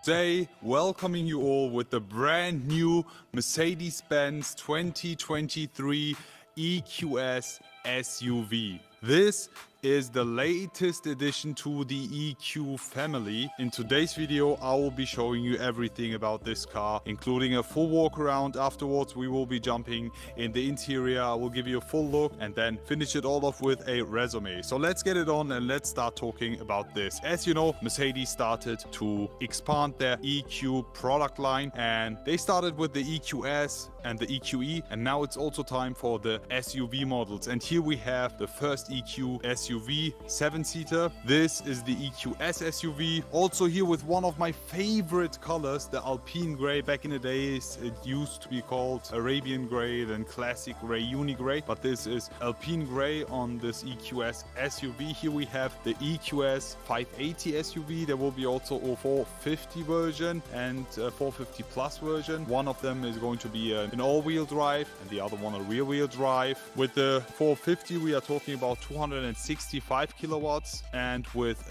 Today, welcoming you all with the brand new Mercedes Benz 2023 EQS SUV. This is the latest addition to the EQ family. In today's video, I will be showing you everything about this car, including a full walk around. Afterwards, we will be jumping in the interior. I will give you a full look and then finish it all off with a resume. So let's get it on and let's start talking about this. As you know, Mercedes started to expand their EQ product line, and they started with the EQS and the EQE, and now it's also time for the SUV models. And here we have the first EQ SUV 7-seater. This is the EQS SUV. Also here with one of my favorite colors, the Alpine Gray. Back in the days, it used to be called Arabian Gray, then Classic Gray, Uni Gray, but this is Alpine Gray on this EQS SUV. Here we have the EQS 580 SUV. There will be also a 450 version and a 450 plus version. One of them is going to be an all-wheel drive and the other one a rear-wheel drive. With the 450 we are talking about 265 kilowatts, and with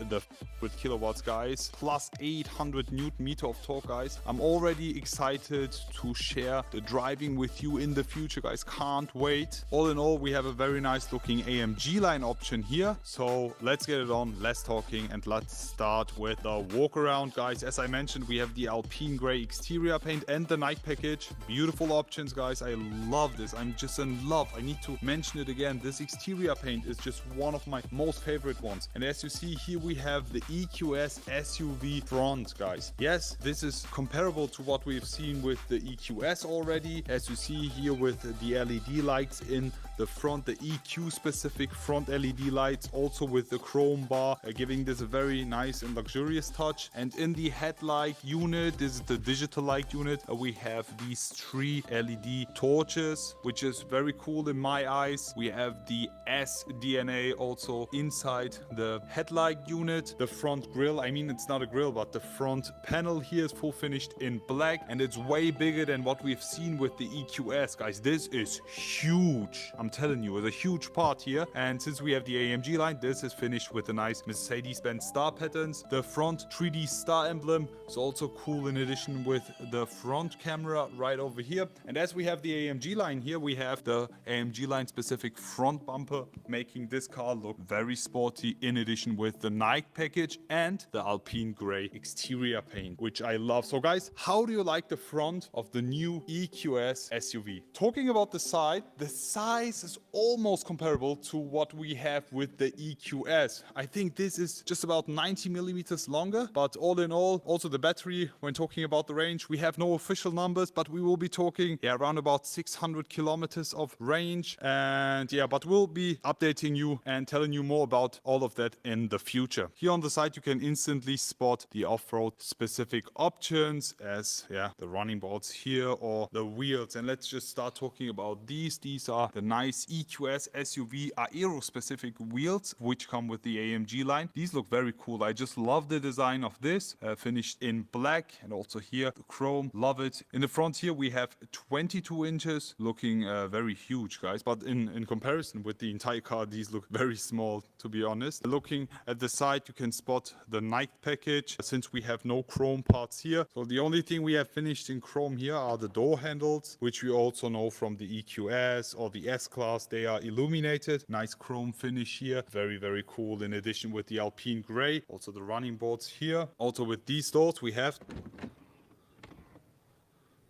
kilowatts, guys, plus 800 newton meter of torque, guys. I'm already excited to share the driving with you in the future, guys. Can't wait. All in all, we have a very nice looking AMG line option here. So let's get it on, less talking, and let's start with the walk around, guys. As I mentioned, we have the Alpine Gray exterior paint and the night package. Beautiful options, guys. I love this. I'm just in love. I need to mention it again. This exterior paint is just one of my most favorite ones. And as you see here, we have the EQS SUV front, guys. Yes, this is comparable to what we've seen with the EQS already. As you see here with the LED lights in the front, the EQ specific front LED lights, also with the chrome bar, giving this a very nice and luxurious touch. And in the headlight unit, this is the digital light unit, we have these 3 LED torches, which is very cool in my eyes. We have the SDNA also inside the headlight unit. The front grille, I mean, it's not a grille, but the front panel here is full finished in black, and it's way bigger than what we've seen with the EQS, guys. This is huge. I'm telling you, it's a huge part here. And since we have the AMG line, this is finished with the nice Mercedes Benz star patterns. The front 3D star emblem is also cool, in addition with the front camera right over here. And as we have the AMG line here, we have the AMG line specific front bumper, making this car look very sporty, in addition with the night package and the Alpine Gray exterior paint, which I love. So guys, how do you like the front of the new EQS SUV? Talking about the side, the size is almost comparable to what we have with the EQS. I think this is just about 90 millimeters longer, but all in all, also the battery, when talking about the range, we have no official numbers, but we will be talking around about 600 kilometers of range. And yeah, but we'll be updating you and telling you more about all of that in the future. Here on the side, you can instantly spot the off-road specific options, as the running boards here or the wheels. And let's just start talking about these. These are the nice EQS SUV aero specific wheels, which come with the AMG line. These look very cool. I just love the design of this, finished in black, and also here the chrome. Love it. In the front here we have 22 inches, looking very huge, guys, but in comparison with the entire car, these look very small, to be honest. Looking at the side, you can spot the night package, since we have no chrome parts here. So the only thing we have finished in chrome here are the door handles, which we also know from the EQS or the S-Class. They are illuminated. Nice chrome finish here. Very, very cool. In addition with the Alpine Gray, also the running boards here. Also with these doors, we have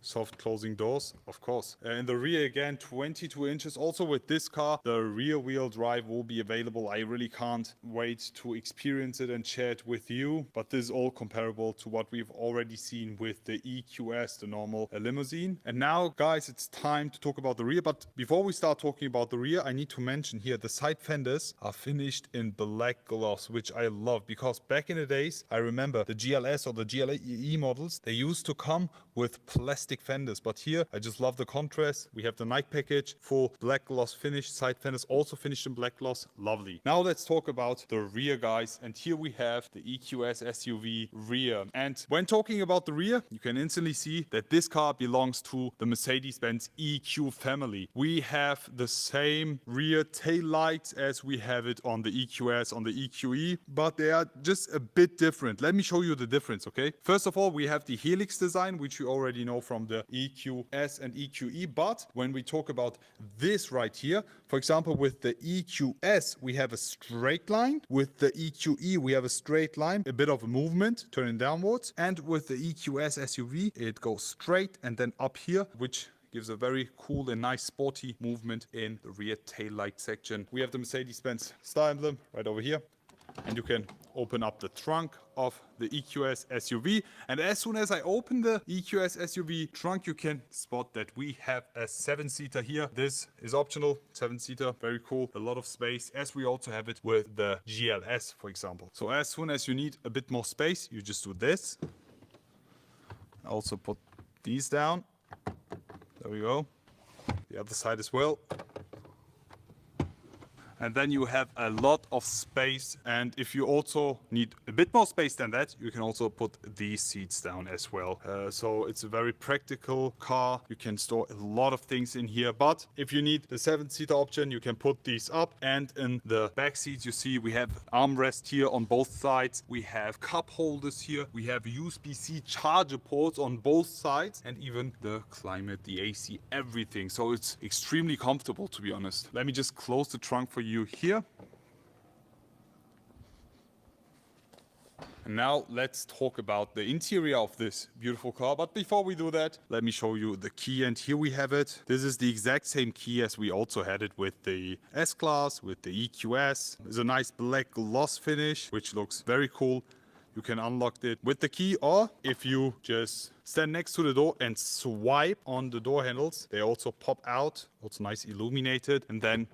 soft closing doors, of course. In the rear again, 22 inches. Also with this car, the rear wheel drive will be available. I really can't wait to experience it and share it with you, but this is all comparable to what we've already seen with the EQS, the normal limousine. And now, guys, it's time to talk about the rear. But before we start talking about the rear, I need to mention here the side fenders are finished in black gloss, which I love, because back in the days, I remember the GLS or the GLE models, they used to come with plastic plastic fenders, but here I just love the contrast. We have the night package, full black gloss finish, side fenders also finished in black gloss. Lovely. Now let's talk about the rear, guys, and here we have the EQS SUV rear. And when talking about the rear, you can instantly see that this car belongs to the Mercedes Benz EQ family. We have the same rear tail lights as we have it on the EQS, on the EQE, but they are just a bit different. Let me show you the difference, okay? First of all, we have the helix design, which you already know from the EQS and EQE, but when we talk about this right here, for example, with the EQS, we have a straight line. With the EQE, we have a straight line, a bit of a movement, turning downwards. And with the EQS SUV, it goes straight and then up here, which gives a very cool and nice sporty movement in the rear taillight section. We have the Mercedes-Benz star emblem right over here. And you can open up the trunk of the EQS SUV. And as soon as I open the EQS SUV trunk, you can spot that we have a 7-seater here. This is optional, 7-seater, very cool, a lot of space, as we also have it with the GLS, for example. So as soon as you need a bit more space, you just do this. Also put these down. There we go. The other side as well. And then you have a lot of space. And if you also need a bit more space than that, you can also put these seats down as well. So it's a very practical car. You can store a lot of things in here. But if you need the 7-seater option, you can put these up. And in the back seats, you see we have armrest here on both sides. We have cup holders here. We have USB-C charger ports on both sides. And even the climate, the AC, everything. So it's extremely comfortable, to be honest. Let me just close the trunk for you here. And now let's talk about the interior of this beautiful car. But before we do that, let me show you the key. And here we have it. This is the exact same key as we also had it with the S-Class, with the EQS. There's a nice black gloss finish, which looks very cool. You can unlock it with the key, or if you just stand next to the door and swipe on the door handles, they also pop out, also nice illuminated, and then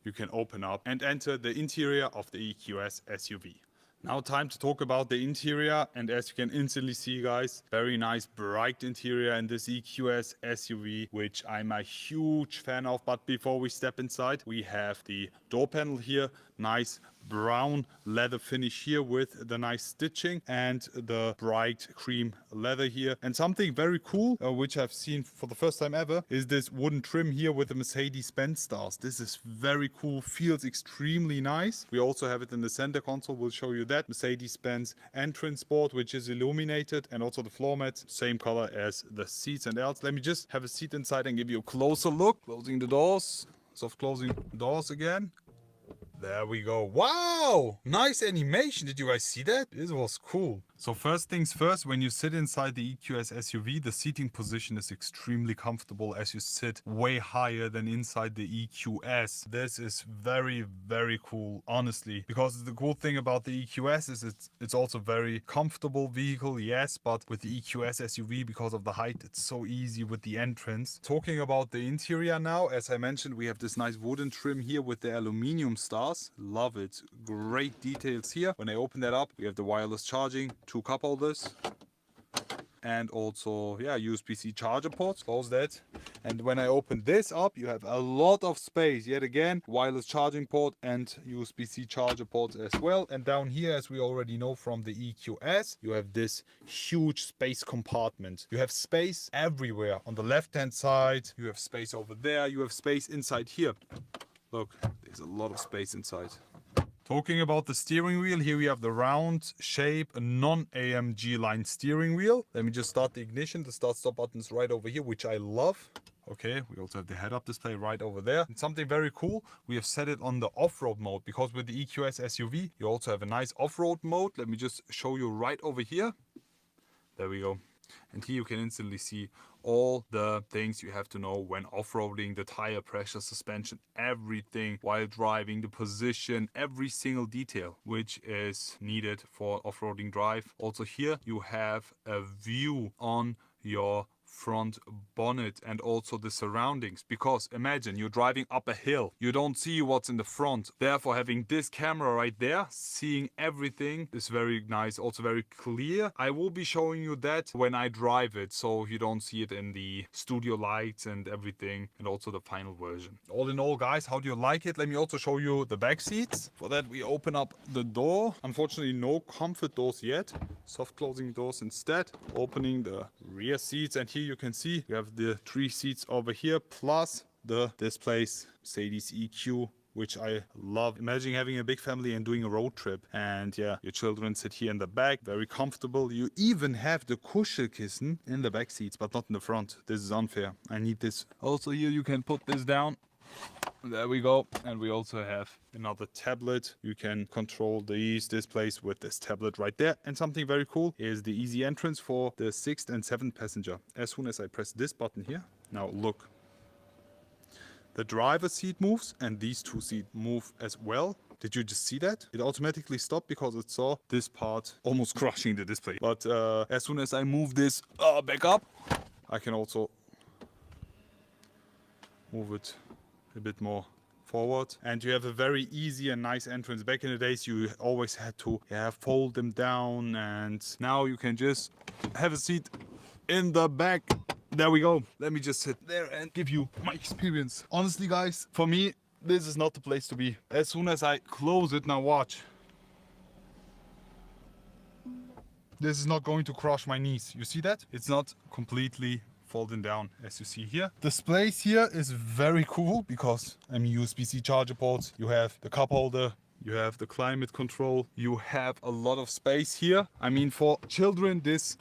you can open up and enter the interior of the EQS SUV. Now time to talk about the interior, and as you can instantly see, guys, very nice bright interior in this EQS SUV, which I'm a huge fan of. But before we step inside, we have the door panel here, nice brown leather finish here with the nice stitching and the bright cream leather here. And something very cool, which I've seen for the first time ever, is this wooden trim here with the Mercedes Benz stars. This is very cool, feels extremely nice. We also have it in the center console, we'll show you that. Mercedes Benz entrance board, which is illuminated, and also the floor mats, same color as the seats and else. Let me just have a seat inside and give you a closer look. Closing the doors, soft closing doors again. There we go. Wow! Nice animation. Did you guys see that? This was cool. So first things first, when you sit inside the EQS SUV, the seating position is extremely comfortable as you sit way higher than inside the EQS. This is very, very cool, honestly. Because the cool thing about the EQS is it's also very comfortable vehicle, yes, but with the EQS SUV, because of the height, it's so easy with the entrance. Talking about the interior now, as I mentioned, we have this nice wooden trim here with the aluminum stars. Love it. Great details here. When I open that up, we have the wireless charging, 2 cup holders, and also USB-C charger ports. Close that. And when I open this up, you have a lot of space. Yet again, wireless charging port and USB-C charger ports as well. And down here, as we already know from the EQS, you have this huge space compartment. You have space everywhere. On the left hand side, you have space over there, you have space inside here. Look, there's a lot of space inside. Talking about the steering wheel, here we have the round shape, a non-AMG line steering wheel. Let me just start the ignition. The start-stop button is right over here, which I love. Okay, we also have the head-up display right over there. And something very cool, we have set it on the off-road mode, because with the EQS SUV, you also have a nice off-road mode. Let me just show you right over here. There we go. And here you can instantly see all the things you have to know when off-roading, the tire pressure, suspension, everything while driving, the position, every single detail which is needed for off-roading drive. Also here you have a view on your front bonnet and also the surroundings, because imagine you're driving up a hill, you don't see what's in the front. Therefore, having this camera right there, seeing everything is very nice, also very clear. I will be showing you that when I drive it, so you don't see it in the studio lights and everything, and also the final version. All in all, guys, how do you like it? Let me also show you the back seats. For that, we open up the door. Unfortunately, no comfort doors yet, soft closing doors instead. Opening the rear seats, and here you can see you have the 3 seats over here, plus the displays Mercedes EQ, which I love. Imagine having a big family and doing a road trip, and yeah, your children sit here in the back, very comfortable. You even have the Kuschelkissen in the back seats, but not in the front. This is unfair. I need this. Also here you can put this down. There we go. And we also have another tablet. You can control these displays with this tablet right there. And something very cool is the easy entrance for the 6th and 7th passenger. As soon as I press this button here, now look. The driver's seat moves and these 2 seats move as well. Did you just see that? It automatically stopped because it saw this part almost crushing the display. But as soon as I move this back up, I can also move it a bit more forward, and you have a very easy and nice entrance. Back in the days you always had to fold them down, and now you can just have a seat in the back. There we go. Let me just sit there and give you my experience. Honestly, guys, for me this is not the place to be. As soon as I close it, now watch, this is not going to crush my knees. You see that? It's not completely folding down, as you see here. The space here is very cool because USB-C charger ports, you have the cup holder, you have the climate control, you have a lot of space here. I mean, for children this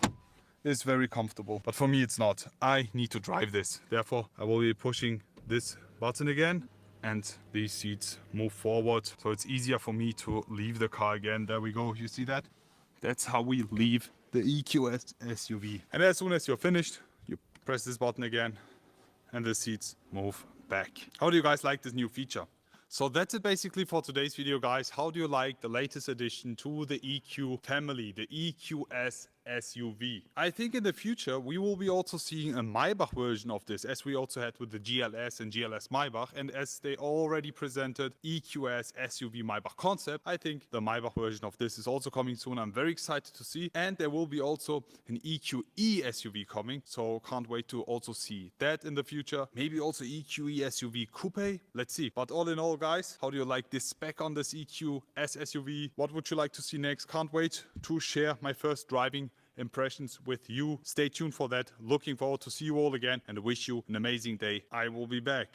is very comfortable, but for me it's not. I need to drive this. Therefore, I will be pushing this button again and these seats move forward, so it's easier for me to leave the car again. There we go. You see that? That's how we leave the EQS SUV. And as soon as you're finished, you press this button again and the seats move back. How do you guys like this new feature? So that's it basically for today's video, guys. How do you like the latest addition to the EQ family, the EQS SUV? I think in the future we will be also seeing a Maybach version of this, as we also had with the GLS and GLS Maybach, and as they already presented EQS SUV Maybach concept, I think the Maybach version of this is also coming soon. I'm very excited to see, and there will be also an EQE SUV coming, so can't wait to also see that in the future. Maybe also EQE SUV Coupe, let's see. But all in all, guys, how do you like this spec on this EQS SUV? What would you like to see next? Can't wait to share my first driving impressions with you. Stay tuned for that. Looking forward to see you all again and wish you an amazing day. I will be back.